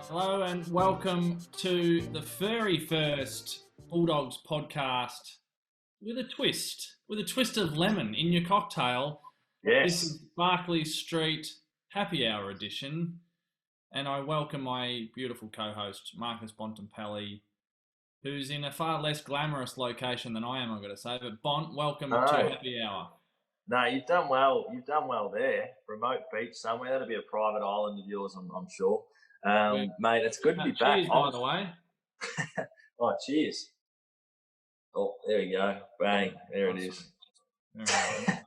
Hello and welcome to the very first Bulldogs podcast with a twist of lemon in your cocktail. This is Yes. Barclay Street Happy Hour edition, and I welcome my beautiful co-host Marcus Bontempelli, who's in a far less glamorous location than I am, I've got to say. But Bont, welcome to No, Happy Hour. no, you've done well. You've done well there. Remote beach somewhere. That'll be a private island of yours, I'm sure. Mate, it's good to be back. Cheers, by the way. Oh, cheers. Oh, there we go. Bang. There it is. Very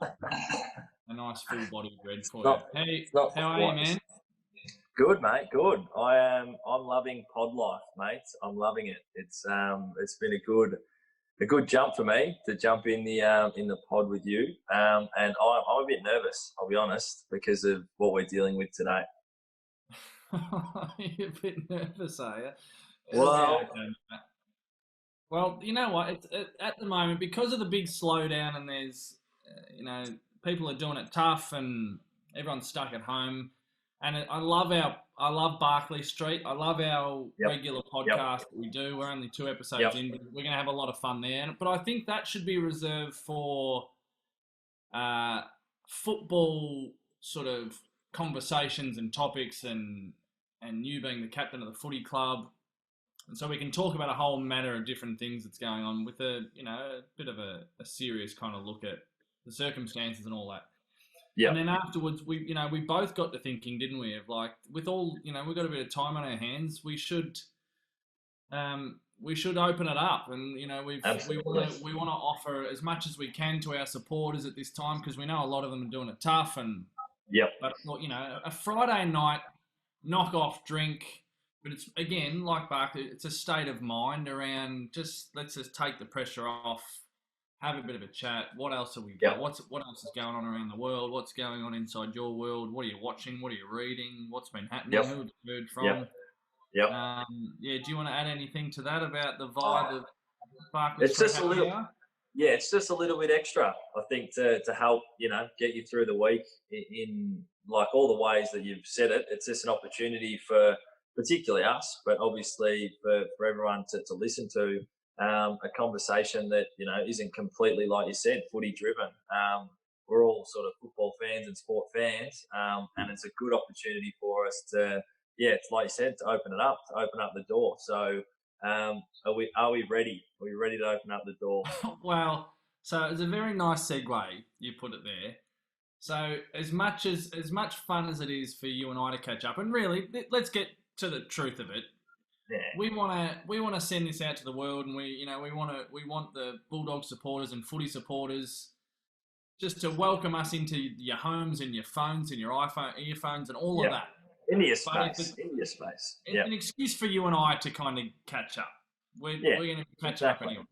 well. A nice full body red for Not- you. Hey, not how are you, quite. man? Good, mate. Good. I'm loving pod life, mate. I'm loving it. It's been a good jump for me to jump in the pod with you. And I'm a bit nervous, I'll be honest, because of what we're dealing with today. You're a bit nervous, are you? Well, Well, you know what? At the moment, because of the big slowdown, and there's, people are doing it tough, and everyone's stuck at home. And I love Barclay Street. I love our Yep. regular podcast that we do. We're only 2 episodes Yep. in, but we're going to have a lot of fun there. But I think that should be reserved for football sort of conversations and topics, and you being the captain of the footy club. And so we can talk about a whole matter of different things that's going on with a bit of a serious kind of look at the circumstances and all that. yeah, And then afterwards, we both got to thinking, didn't we? Of like, with all, we've got a bit of time on our hands. We should open it up, and we want to offer as much as we can to our supporters at this time, because we know a lot of them are doing it tough. And yep. but a Friday night knock-off drink. But it's, again, like Barclay, it's a state of mind around let's just take the pressure off, have a bit of a chat. What else have we got? Yep. What else is going on around the world? What's going on inside your world? What are you watching? What are you reading? What's been happening? Yep. Who have you heard from? Yep. Yep. Do you want to add anything to that about the vibe of Barclay? It's just a little, it's just a little bit extra, I think, to help, get you through the week in like all the ways that you've said it. It's just an opportunity for particularly us, but obviously for everyone to listen to a conversation that, isn't completely, like you said, footy driven. We're all sort of football fans and sport fans, and it's a good opportunity for us to, it's like you said, to open up the door. So are we ready? Are we ready to open up the door? Well, so it's a very nice segue you put it there. So as much fun as it is for you and I to catch up, and really, let's get to the truth of it. Yeah. We want to send this out to the world, and we want the Bulldog supporters and footy supporters just to welcome us into your homes and your phones and your iPhone earphones and all of that. Into your space. An excuse for you and I to kind of catch up. We're going to catch up anyway.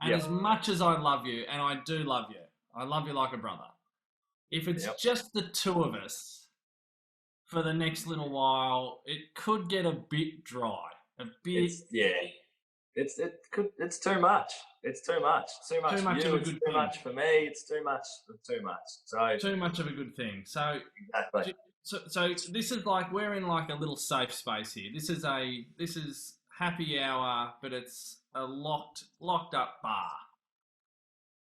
And as much as I love you, and I do love you, I love you like a brother. If it's just the two of us for the next little while, it could get a bit dry. It's too much. It's too much. Too much for you. It's too much for me. It's too much. So too much of a good thing. So exactly. So this is like, we're in like a little safe space here. This is happy hour, but it's a locked up bar.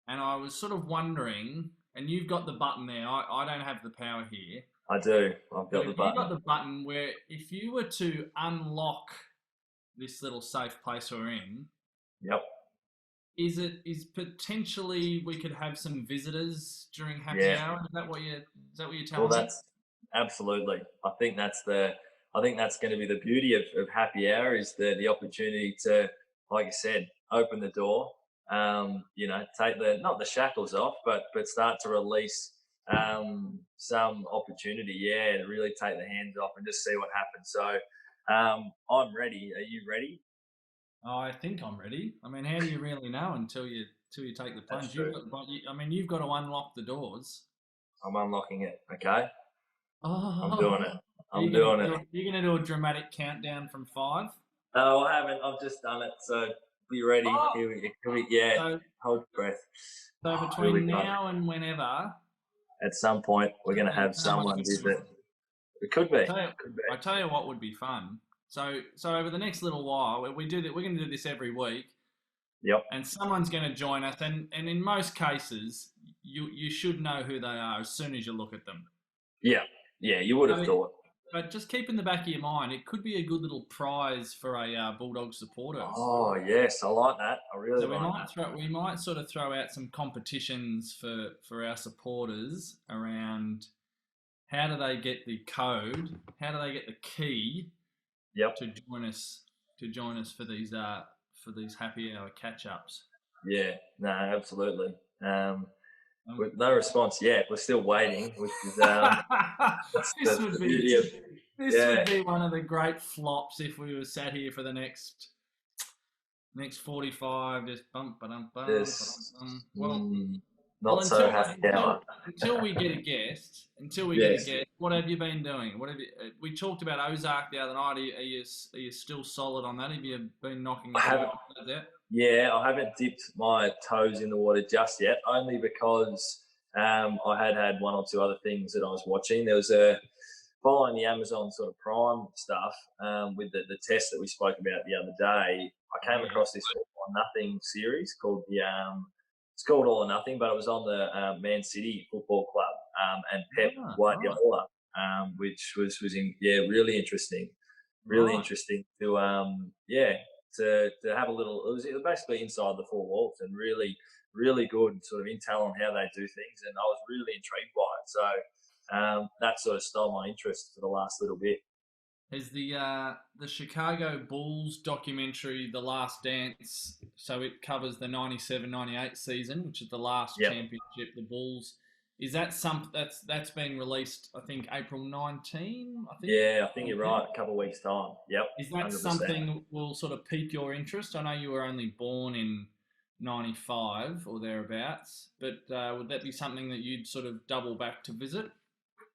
And I was sort of wondering, and you've got the button there. I don't have the power here. I do. I've got the button. You've got the button where if you were to unlock this little safe place we're in, is potentially we could have some visitors during happy hour? Is that what you're telling me? That's absolutely. I think that's going to be the beauty of happy hour, is the opportunity to, like you said, open the door. Take not the shackles off, but start to release some opportunity, to really take the hands off and just see what happens. So I'm ready. Are you ready? Oh, I think I'm ready. I mean, how do you really know until you take the plunge? You've got to unlock the doors. I'm unlocking it. Okay. Oh, I'm doing it. You're going to do a dramatic countdown from 5? No, I haven't. I've just done it. So be ready. Oh. Here we So, hold your breath. So between now and whenever, at some point, we're going to have someone visit. It could be. I tell you what would be fun. So over the next little while, we're going to do this every week. Yep. And someone's going to join us, and in most cases, you should know who they are as soon as you look at them. Yeah, you would have thought. But just keep in the back of your mind, it could be a good little prize for a Bulldog supporters. Oh yes, I like that. I really like that. We might sort of throw out some competitions for our supporters around how do they get the code, how do they get the key, to join us for these happy hour catch ups. Yeah, no, absolutely. With no response yet. We're still waiting, which is this would be one of the great flops if we were sat here for the next 45, just bump, so happy hour. Until we get a guest, what have you been doing? We talked about Ozark the other night. Are you still solid on that? Have you been knocking out? Yeah, I haven't dipped my toes in the water just yet, only because I had one or two other things that I was watching. There was following the Amazon sort of Prime stuff with the test that we spoke about the other day. I came across this All or Nothing series called it's called All or Nothing, but it was on the Man City Football Club and Pep Guardiola, which was really interesting. Really interesting to have a little. It was basically inside the four walls and really, really good sort of intel on how they do things, and I was really intrigued by it. So that sort of stole my interest for the last little bit. Is the Chicago Bulls documentary The Last Dance? So it covers the 97-98 season, which is the last championship. The Bulls. Is that that's being released? I think April 19. I think you're right. A couple of weeks time. Yep. Is that 100%. Something that will sort of pique your interest? I know you were only born in 95 or thereabouts, but would that be something that you'd sort of double back to visit?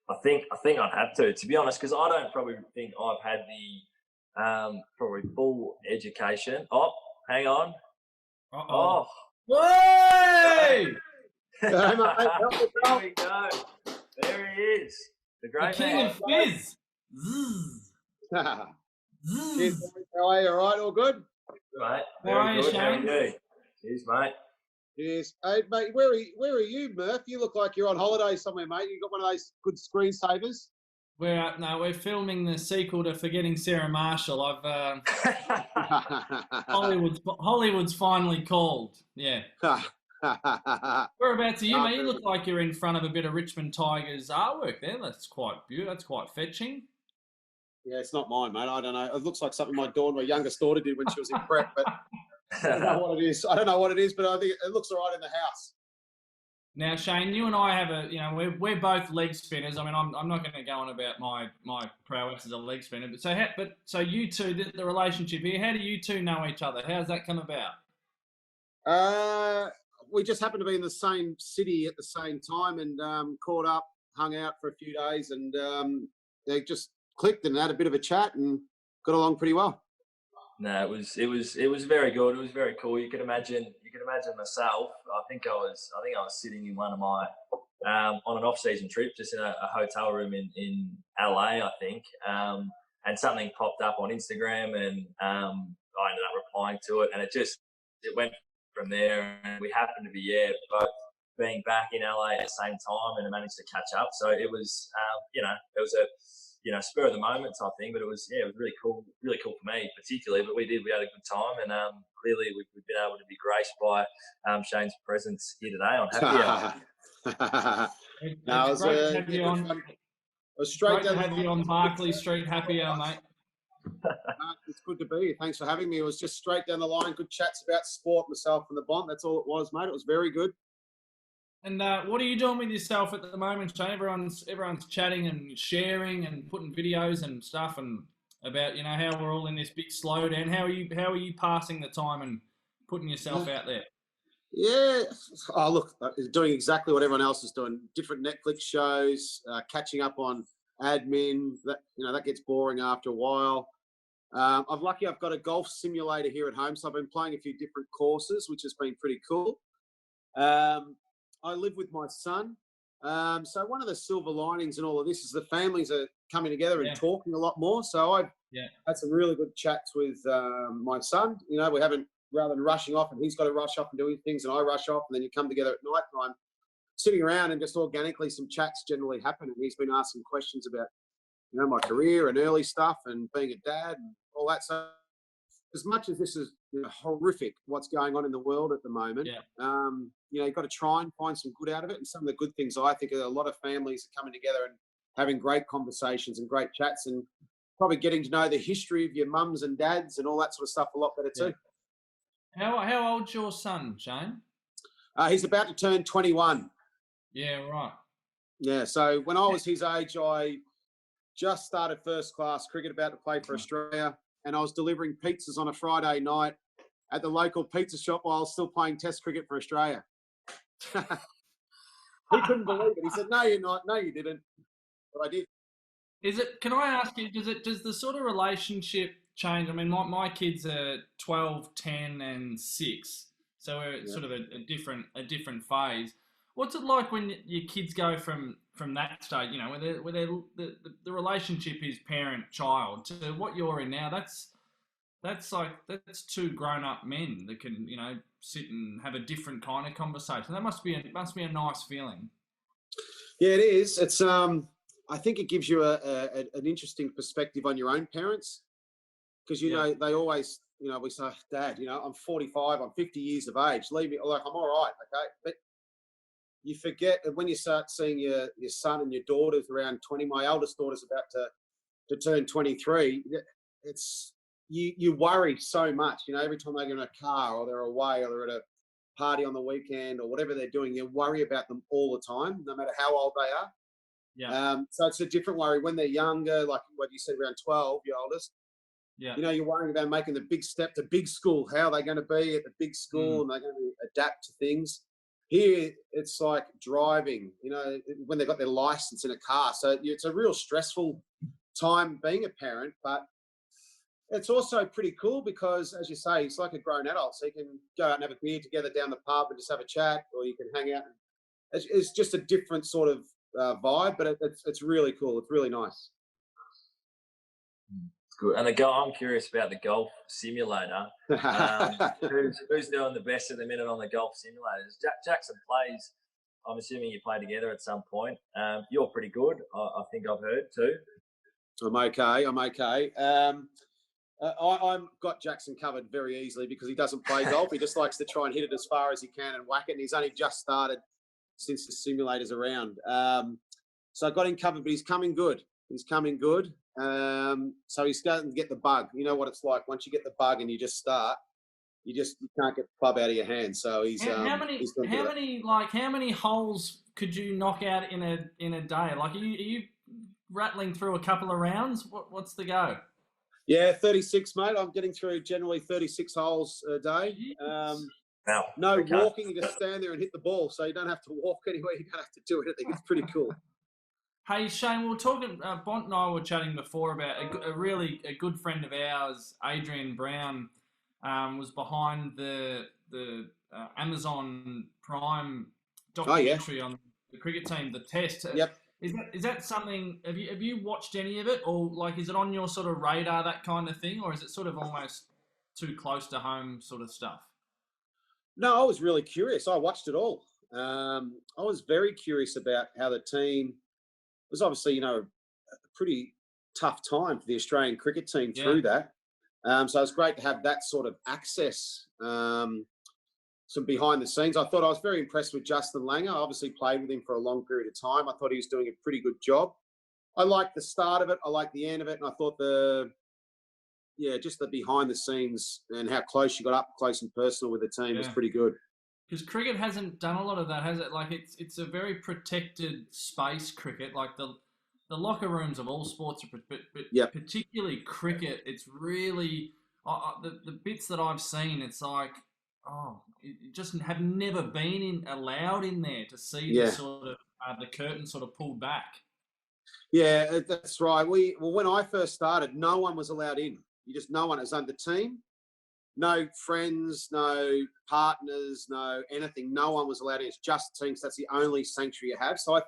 I think I'd have to be honest, because I don't probably think I've had the probably full education. Oh, hang on. Uh-oh. Whoa! Here we go. There he is. The great King of Fizz. Cheers, how are you? All right? All good? Mate. Very good. How are you? Cheers, mate. Cheers. Hey, mate, where are you, Murph? You look like you're on holiday somewhere, mate. You got one of those good screensavers? We're filming the sequel to Forgetting Sarah Marshall. Hollywood's finally called. Yeah. Whereabouts are you, mate? You look like you're in front of a bit of Richmond Tigers artwork there. That's quite beautiful. That's quite fetching. Yeah, it's not mine, mate. I don't know. It looks like something my youngest daughter did when she was in prep, but I don't know what it is. But I think it looks all right in the house. Now, Shane, you and I have we're both leg spinners. I mean, I'm not going to go on about my prowess as a leg spinner, but so you two, the relationship here, how do you two know each other? How's that come about? We just happened to be in the same city at the same time and caught up, hung out for a few days, and they just clicked and had a bit of a chat and got along pretty well. No, it was very good. It was very cool. You can imagine myself. I think I was sitting in one of my on an off-season trip, just in a hotel room in LA, I think, and something popped up on Instagram, and I ended up replying to it, and it went from there. And we happened to be both being back in LA at the same time, and managed to catch up. So it was it was a spur of the moment type thing, but it was really cool for me particularly. But we had a good time, and clearly we've been able to be graced by Shane's presence here today on Happy Hour. It's great to have you on. Great to have you on Barclay Street Happy Hour, mate. It's good to be here. Thanks for having me. It was just straight down the line. Good chats about sport, myself and the Bont. That's all it was, mate. It was very good. And what are you doing with yourself at the moment, Shane? Everyone's chatting and sharing and putting videos and stuff and about how we're all in this big slowdown. How are you passing the time and putting yourself out there? Yeah. Oh, look, doing exactly what everyone else is doing. Different Netflix shows, catching up on admin. That gets boring after a while. I've got a golf simulator here at home, so I've been playing a few different courses, which has been pretty cool. I live with my son, So one of the silver linings in all of this is the families are coming together and talking a lot more. So I've had some really good chats with my son. You know, we haven't, rather than rushing off and he's got to rush off and doing things and I rush off and then you come together at night time, sitting around and just organically some chats generally happen. And he's been asking questions about, you know, my career and early stuff and being a dad and all that. So as much as this is, you know, horrific what's going on in the world at the moment, you know, you've got to try and find some good out of it. And some of the good things I think are a lot of families are coming together and having great conversations and great chats and probably getting to know the history of your mums and dads and all that sort of stuff a lot better too. How old's your son, Shane? He's about to turn 21. Yeah, right. Yeah, so when I was his age, I just started first class cricket, about to play for Australia, and I was delivering pizzas on a Friday night at the local pizza shop while I was still playing Test cricket for Australia. He couldn't believe it. He said, "No, you're not. No, you didn't." But I did. Can I ask you, does the sort of relationship change? I mean, my kids are 12, 10 and 6, so we're sort of a different phase. What's it like when your kids go from that stage, you know, where the relationship is parent-child to what you're in now? That's two grown-up men that can, you know, sit and have a different kind of conversation. That must be a nice feeling. Yeah, it is. It's I think it gives you an interesting perspective on your own parents, because you know they always, you know, we say, "Dad, you know, I'm 45, I'm 50 years of age. Leave me, like I'm all right, okay." But you forget that when you start seeing your son and your daughters around 20. My eldest daughter's about to turn 23. It's you worry so much, you know, every time they get in a car or they're away or they're at a party on the weekend or whatever they're doing, you worry about them all the time, no matter how old they are. Yeah. So it's a different worry when they're younger, like what you said, around 12, your oldest. Yeah. You know, you're worrying about making the big step to big school. How are they going to be at the big school and they're going to adapt to things? Here, it's like driving, you know, when they've got their license in a car. So it's a real stressful time being a parent, but it's also pretty cool because, as you say, it's like a grown adult. So you can go out and have a beer together down the pub and just have a chat, or you can hang out. It's just a different sort of vibe, but it's really cool. It's really nice. It's good. And I'm curious about the golf simulator. Who's doing the best at the minute on the golf simulators? Jackson plays. I'm assuming you play together at some point. You're pretty good, I think I've heard too. I'm okay. I'm got Jackson covered very easily because he doesn't play golf. He just likes to try and hit it as far as he can and whack it. And he's only just started since the simulator's around. So I got him covered, but he's coming good. So he's starting to get the bug. You know what it's like once you get the bug and you just start, you can't get the club out of your hand. So he's how many holes could you knock out in a day? Like are you rattling through a couple of rounds? What's the go? Yeah, 36, mate. I'm getting through generally 36 holes a day. No walking, you just stand there and hit the ball, so you don't have to walk anywhere. You don't have to do anything. It's pretty cool. Hey, Shane, we were talking, Bont and I were chatting before about a good friend of ours, Adrian Brown, was behind the Amazon Prime documentary on the cricket team, the Test. Yep. Is that something? Have you watched any of it, or like is it on your sort of radar, that kind of thing, or is it sort of almost too close to home sort of stuff? No, I was really curious. I watched it all. I was very curious about how the team was obviously, you know, a pretty tough time for the Australian cricket team through that. So it's great to have that sort of access. Some behind the scenes. I thought I was very impressed with Justin Langer. I obviously played with him for a long period of time. I thought he was doing a pretty good job. I liked the start of it. I liked the end of it. And I thought just the behind the scenes and how close you got up close and personal with the team was pretty good. Because cricket hasn't done a lot of that, has it? Like it's a very protected space, cricket. Like the locker rooms of all sports, but particularly cricket, it's really the bits that I've seen. It's like, you just have never been allowed in there to see the sort of the curtain sort of pulled back. Yeah, that's right. When I first started, no one was allowed in. No one. It was under the team. no friends, no partners, no anything. No one was allowed in. It's just teams. That's the only sanctuary you have. So I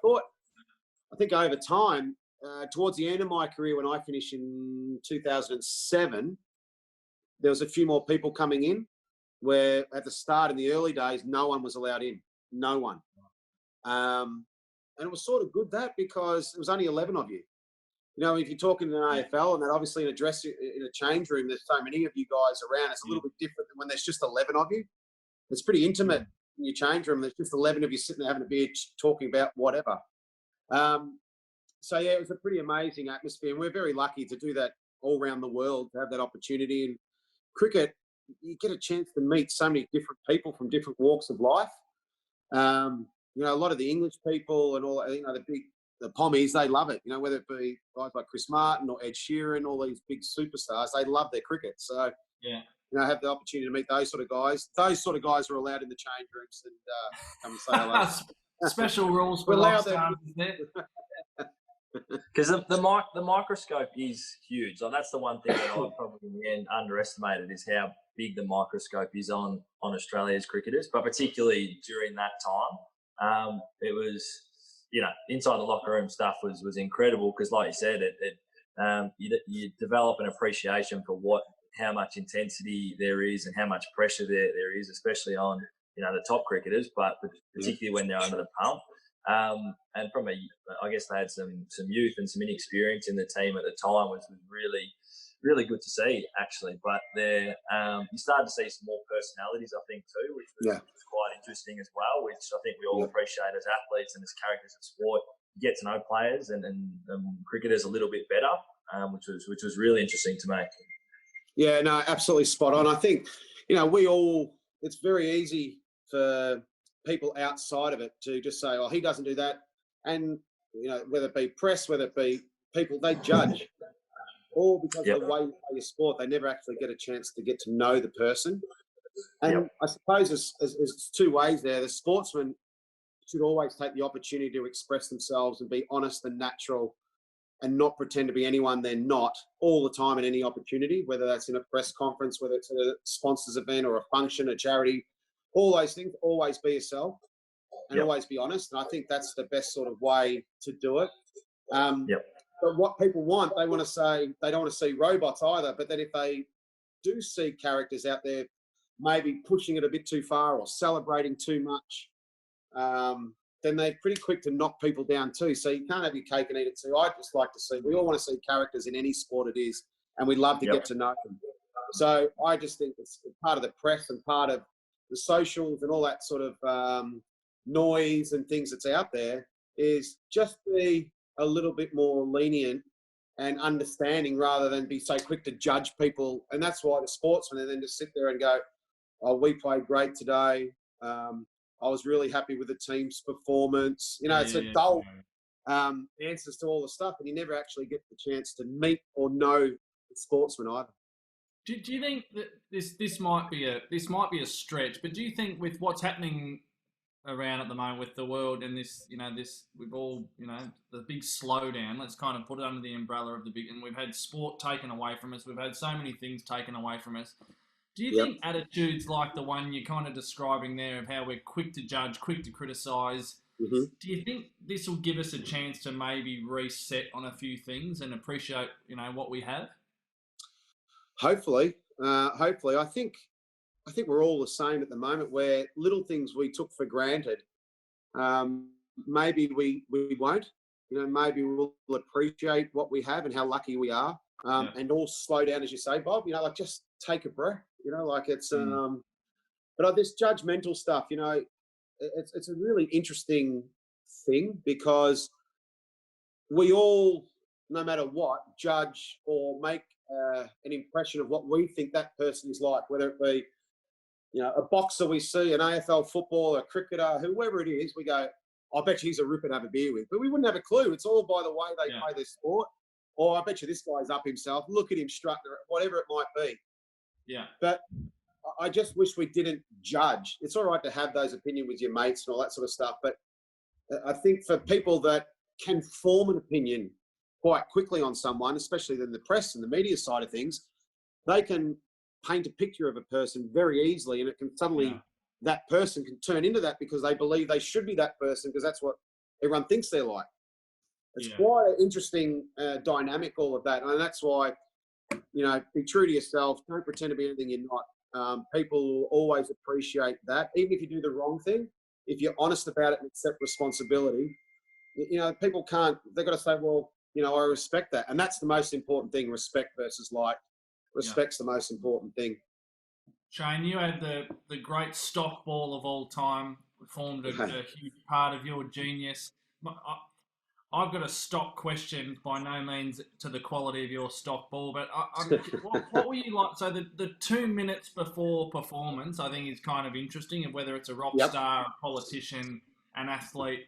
think over time, towards the end of my career, when I finished in 2007, there was a few more people coming in, where at the start in the early days, no one was allowed in. No one. And it was sort of good because it was only 11 of you. You know, if you're talking in an AFL and that obviously in a change room, there's so many of you guys around. It's a little bit different than when there's just 11 of you. It's pretty intimate in your change room. There's just 11 of you sitting there having a beer, talking about whatever. So yeah, it was a pretty amazing atmosphere, and we're very lucky to do that all around the world, to have that opportunity. And cricket, you get a chance to meet so many different people from different walks of life. You know, a lot of the English people and all, you know, the Pommies, they love it. You know, whether it be guys like Chris Martin or Ed Sheeran, all these big superstars, they love their cricket. So, yeah, you know, have the opportunity to meet those sort of guys. Those sort of guys are allowed in the change rooms and come and say hello. Special rules for rock stars, isn't it? Because the microscope is huge. Like, that's the one thing that I probably in the end underestimated, is how big the microscope is on Australia's cricketers. But particularly during that time, it was, you know, inside the locker room stuff was incredible, because, like you said, you develop an appreciation for how much intensity there is and how much pressure there is, especially on, you know, the top cricketers, but particularly when they're under the pump. And I guess they had some youth and some inexperience in the team at the time, which was really, really good to see, actually. But you started to see some more personalities, I think, too, which was quite interesting as well, which I think we all appreciate as athletes and as characters of sport. You get to know players and cricketers a little bit better, which was really interesting to me. Yeah, no, absolutely spot on. I think, you know, it's very easy for people outside of it to just say, oh, he doesn't do that. And, you know, whether it be press, whether it be people, they judge. All because of the way you play your sport, they never actually get a chance to get to know the person. And I suppose there's two ways there. The sportsman should always take the opportunity to express themselves and be honest and natural and not pretend to be anyone they're not all the time in any opportunity, whether that's in a press conference, whether it's a sponsors event or a function, a charity, all those things. Always be yourself and always be honest. And I think that's the best sort of way to do it. But what people want, they don't want to see robots either. But then if they do see characters out there maybe pushing it a bit too far or celebrating too much, then they're pretty quick to knock people down too. So you can't have your cake and eat it too. I just like to see, we all want to see characters in any sport it is, and we love to get to know them. So I just think it's part of the press and part of the socials and all that sort of noise and things that's out there, is just be a little bit more lenient and understanding rather than be so quick to judge people. And that's why the sportsmen then just sit there and go, oh, we played great today. I was really happy with the team's performance. You know, it's a dull answers to all the stuff, and you never actually get the chance to meet or know the sportsman either. Do you think that this might be a stretch? But do you think with what's happening around at the moment with the world and we've all, the big slowdown, let's kind of put it under the umbrella of the big, and we've had sport taken away from us. We've had so many things taken away from us. Do you think attitudes like the one you're kind of describing there, of how we're quick to judge, quick to criticise, do you think this will give us a chance to maybe reset on a few things and appreciate, what we have? Hopefully. I think we're all the same at the moment, where little things we took for granted, maybe we won't. Maybe we'll appreciate what we have and how lucky we are, and all slow down, as you say, Bob. Just take a breath. It's but this judgmental stuff, it's a really interesting thing, because we all, no matter what, judge or make an impression of what we think that person is like, whether it be a boxer we see, an AFL footballer, a cricketer, whoever it is. We go, I bet you he's a ripper to have a beer with. But we wouldn't have a clue. It's all by the way they play their sport. Or I bet you this guy's up himself. Look at him strutting, whatever it might be. Yeah. But I just wish we didn't judge. It's all right to have those opinions with your mates and all that sort of stuff. But I think for people that can form an opinion quite quickly on someone, especially in the press and the media side of things, they can paint a picture of a person very easily, and it can suddenly, that person can turn into that because they believe they should be that person because that's what everyone thinks they're like. It's quite an interesting dynamic, all of that. And that's why, you know, be true to yourself. Don't pretend to be anything you're not. People will always appreciate that. Even if you do the wrong thing, if you're honest about it and accept responsibility, you know, people can't, they've got to say, well, you know, I respect that. And that's the most important thing, respect versus like. Respect's the most important thing. Shane, you had the great stock ball of all time, formed a huge part of your genius. I've got a stock question, by no means to the quality of your stock ball, but what were you like? So the 2 minutes before performance, I think, is kind of interesting, and whether it's a rock star, a politician, an athlete.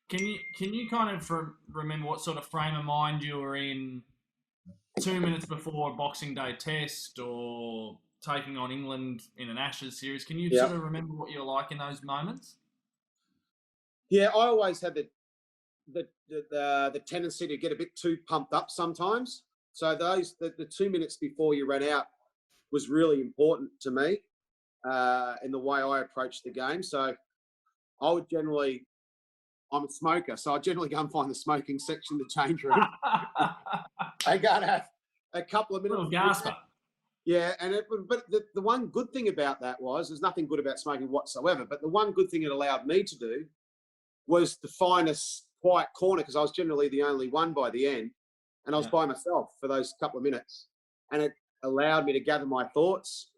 Can you kind of remember what sort of frame of mind you were in 2 minutes before a Boxing Day test or taking on England in an Ashes series? Can you sort of remember what you were like in those moments? Yeah, I always had the tendency to get a bit too pumped up sometimes. So the 2 minutes before you ran out was really important to me in the way I approached the game. So I would generally, I'm a smoker, so I generally go and find the smoking section, the change room. I go and have a couple of minutes. Little gasper. Yeah, but the one good thing about that was, there's nothing good about smoking whatsoever, but the one good thing it allowed me to do was to find a quiet corner, because I was generally the only one by the end, and I was by myself for those couple of minutes. And it allowed me to gather my thoughts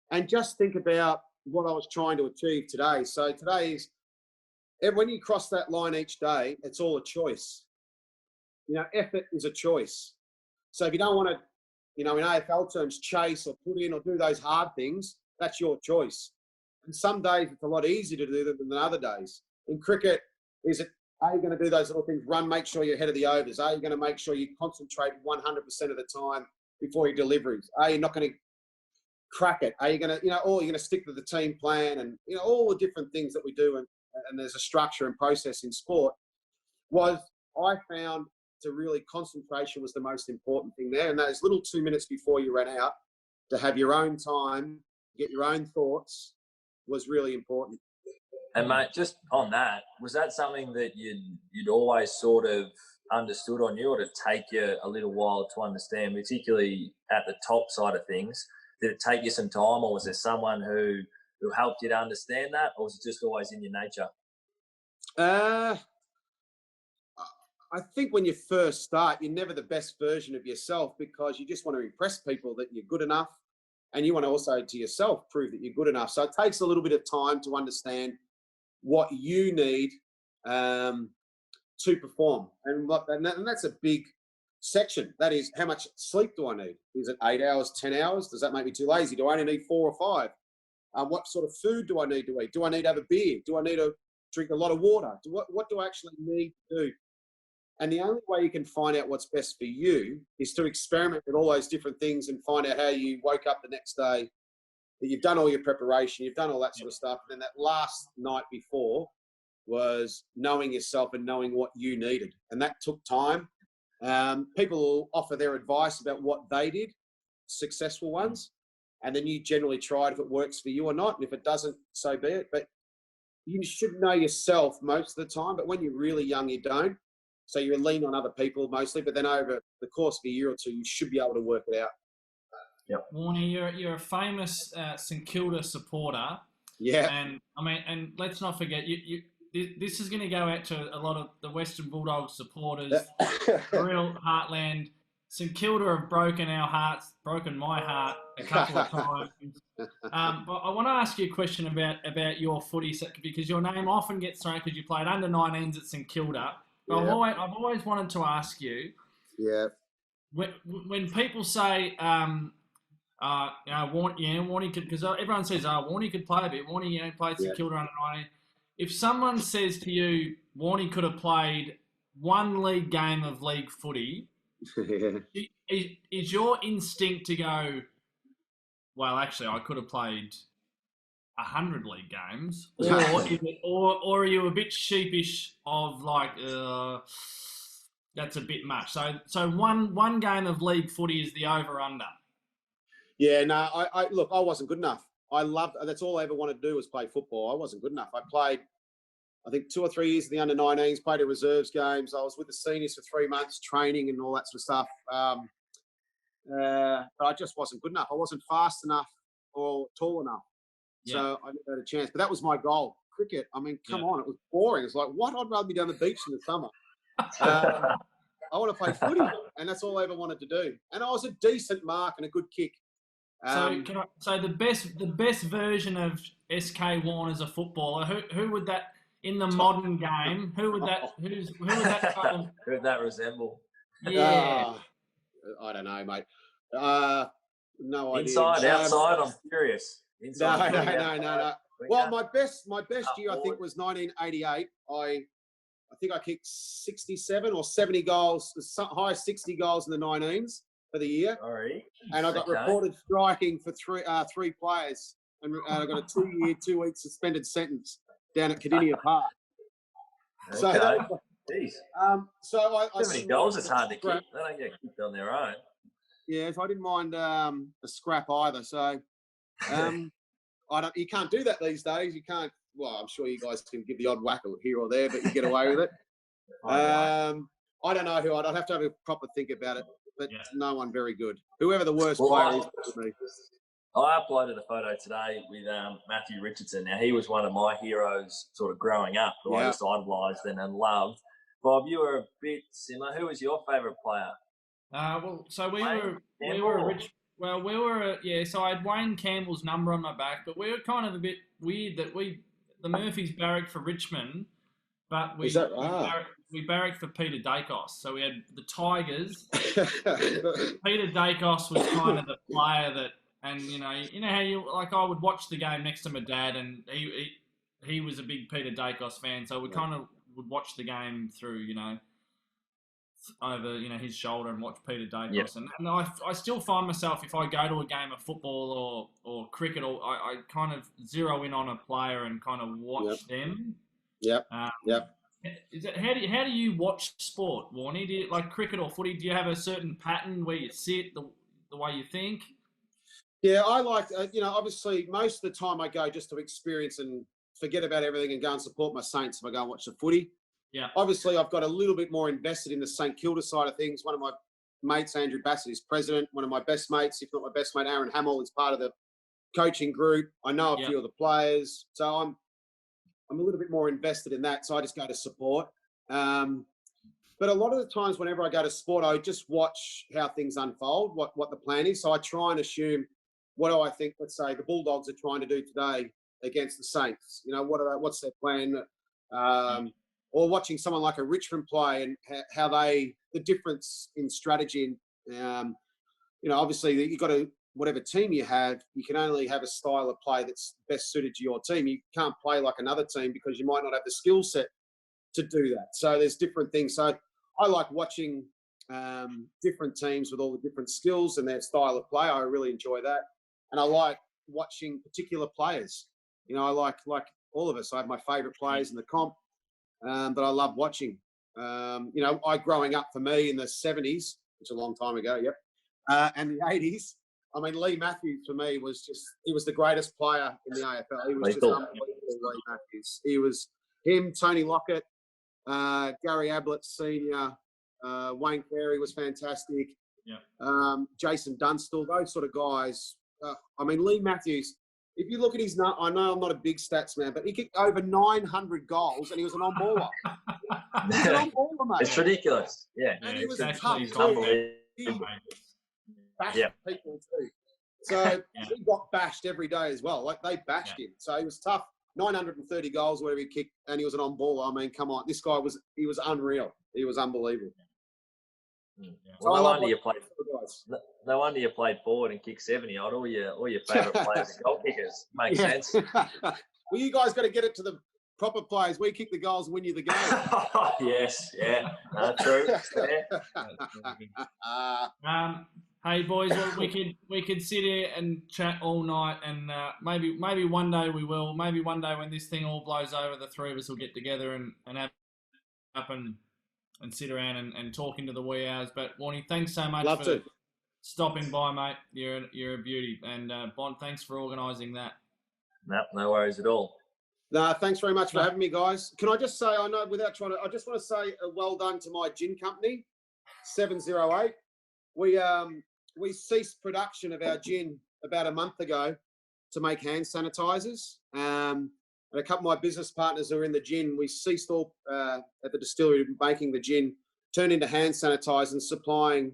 and just think about what I was trying to achieve today. So today is, when you cross that line each day, it's all a choice. You know, effort is a choice. So if you don't want to, you know, in AFL terms, chase or put in or do those hard things, that's your choice. And some days it's a lot easier to do them than other days. In cricket, are you going to do those little things? Run, make sure you're ahead of the overs. Are you going to make sure you concentrate 100% of the time before your deliveries? Are you not going to crack it? Are you going to, you know, or you're going to stick to the team plan, and, you know, all the different things that we do, and there's a structure and process in sport. I found concentration was the most important thing there. And those little 2 minutes before you ran out, to have your own time, get your own thoughts, was really important. And mate, just on that, was that something that you'd always sort of understood on you, or did it take you a little while to understand, particularly at the top side of things? Did it take you some time, or was there someone who helped you to understand that, or was it just always in your nature? I think when you first start, you're never the best version of yourself, because you just want to impress people that you're good enough, and you want to also to yourself prove that you're good enough. So it takes a little bit of time to understand what you need to perform, and that's a big section. That is, how much sleep do I need? Is it 8 hours, 10 hours? Does that make me too lazy? Do I only need 4 or 5? What sort of food do I need to eat? Do I need to have a beer? Do I need to drink a lot of water? What do I actually need to do? And the only way you can find out what's best for you is to experiment with all those different things and find out how you woke up the next day, that you've done all your preparation, you've done all that sort of stuff. And then that last night before was knowing yourself and knowing what you needed. And that took time. People will offer their advice about what they did, successful ones, and then you generally try it if it works for you or not. And if it doesn't, so be it. But you should know yourself most of the time. But when you're really young, you don't. So you lean on other people mostly, but then over the course of a year or two, you should be able to work it out. Yep. Warnie, you're a famous St Kilda supporter. Yeah. And I mean, and let's not forget, this is going to go out to a lot of the Western Bulldogs supporters, real heartland. St Kilda have broken our hearts, broken my heart a couple of times. But I want to ask you a question about your footy, because your name often gets thrown because you played under 19s at St Kilda. Yeah. I've always wanted to ask you. Yeah. When people say, Warnie could, because everyone says, Warnie could play a bit. Warnie, played St Kilda under 19. If someone says to you, Warnie could have played one league game of league footy, is your instinct to go, well, actually, I could have played 100 league games, or are you a bit sheepish of like, that's a bit much? So one game of league footy is the over under. Yeah, no, I look, I wasn't good enough. That's all I ever wanted to do was play football. I wasn't good enough. I played, I think, 2 or 3 years in the under-19s, played in reserves games. I was with the seniors for 3 months, training and all that sort of stuff. But I just wasn't good enough. I wasn't fast enough or tall enough. So I never had a chance. But that was my goal. Cricket, I mean, come on, it was boring. It's like, what? I'd rather be down the beach in the summer. I want to play footy, and that's all I ever wanted to do. And I was a decent mark and a good kick. So the best version of SK Warne as a footballer, who would that in the modern game? Who would that kind Who would that resemble? Yeah, I don't know, mate. No idea. Inside, outside. I'm curious. Inside, no. Well, my best year I think was 1988. I think I kicked 67 or 70 goals, the highest 60 goals in the 19s for the year. Sorry. And I got reported striking for three players, and I got a 2-year, 2-week suspended sentence down at Cardinia Park. So so many goals is hard to kick. They don't get kicked on their own. Yeah, if I didn't mind a scrap either. So you can't do that these days. You can't. Well, I'm sure you guys can give the odd whack here or there, but you get away with it. I don't know who. I'd have to have a proper think about it, but no one very good. Whoever the worst player is for me. I uploaded a photo today with Matthew Richardson. Now, he was one of my heroes sort of growing up, who I just idolised and loved. Bob, you were a bit similar. Who was your favourite player? So we were so I had Wayne Campbell's number on my back, but we were kind of a bit weird that the Murphys barracked for Richmond, but we barracked for Peter Dacos. So we had the Tigers. Peter Dacos was kind of the player that, and you know how I would watch the game next to my dad, and he was a big Peter Dacos fan, so we kind of would watch the game through, over his shoulder and watch Peter Dacos, and I still find myself, if I go to a game of football or cricket, or I kind of zero in on a player and kind of watch them. How do you watch sport, Warnie? Do you like cricket or footy? Do you have a certain pattern where you sit, the way you think? Yeah, I like obviously most of the time I go just to experience and forget about everything and go and support my Saints if I go and watch the footy. Yeah. Obviously, I've got a little bit more invested in the St Kilda side of things. One of my mates, Andrew Bassett, is president. One of my best mates, if not my best mate, Aaron Hamill, is part of the coaching group. I know a few of the players, so I'm a little bit more invested in that. So I just go to support. But a lot of the times, whenever I go to sport, I just watch how things unfold, what the plan is. So I try and assume, what do I think? Let's say the Bulldogs are trying to do today against the Saints. What's their plan? Or watching someone like a Richmond play and how the difference in strategy. And, obviously you've got to, whatever team you have, you can only have a style of play that's best suited to your team. You can't play like another team because you might not have the skill set to do that. So there's different things. So I like watching different teams with all the different skills and their style of play. I really enjoy that. And I like watching particular players. I like all of us. I have my favourite players in the comp. That I love watching. Growing up for me in the 70s, which is a long time ago, and the 80s, I mean, Lee Matthews for me he was the greatest player in the AFL. He was just unbelievable, Lee Matthews. He was him, Tony Lockett, Gary Ablett Sr., Wayne Carey was fantastic. Jason Dunstall, those sort of guys. Lee Matthews, if you look at his, I know I'm not a big stats man, but he kicked over 900 goals and he was an on-baller. He's an on-baller, mate. It's ridiculous. Yeah. And he was exactly. tough too. He bashed people too. So he got bashed every day as well. Like they bashed him. So he was tough. 930 goals, whatever he kicked, and he was an on-baller. I mean, come on. This guy was unreal. He was unbelievable. Well, no wonder you played forward and kicked 70 odd. All your favourite players are goal kickers. Makes sense. Well, you guys got to get it to the proper players. We kick the goals, win you the game. Yes, true. Hey boys, we could sit here and chat all night, and maybe one day we will. Maybe one day when this thing all blows over, the three of us will get together and have up and sit around and talk into the wee hours. But Warnie, thanks so much stopping by, mate. You're a beauty. And Bont, thanks for organising that. No worries at all. No, thanks very much for having me, guys. Can I just say, I just want to say well done to my gin company, 708. We ceased production of our gin about a month ago to make hand sanitizers. And a couple of my business partners who are in the gin, we ceased all at the distillery making the gin, turned into hand sanitizers and supplying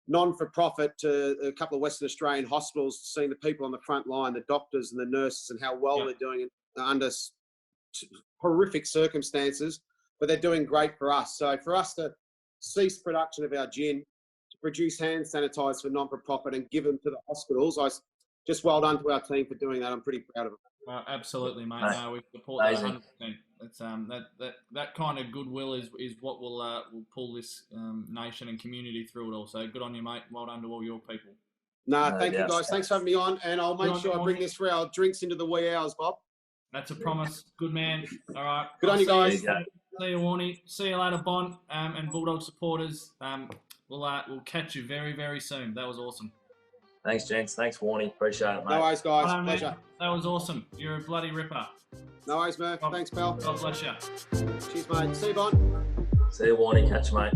non-for-profit to a couple of Western Australian hospitals, seeing the people on the front line, the doctors and the nurses, and how well they're doing under horrific circumstances, but they're doing great for us. So for us to cease production of our gin, to produce hand sanitizers for non-for-profit and give them to the hospitals, just well done to our team for doing that. I'm pretty proud of it. Absolutely, mate. No, we support that 100%. It's that kind of goodwill is what will pull this nation and community through it all. So good on you, mate. Well done to all your people. Thank you, guys. Thanks for having me on, and I'll make sure I bring this for our drinks into the wee hours, Bob. That's a promise. Good man. All right. Good on you guys. See you, Warnie. See you later, Bont, and Bulldog supporters. We'll catch you very, very soon. That was awesome. Thanks, gents. Thanks, Warnie. Appreciate it, mate. No worries, guys. Pleasure. That was awesome. You're a bloody ripper. No worries, Murph. Thanks, pal. God bless you. Cheers, mate. See you, Bont. See you, Warnie. Catch you, mate.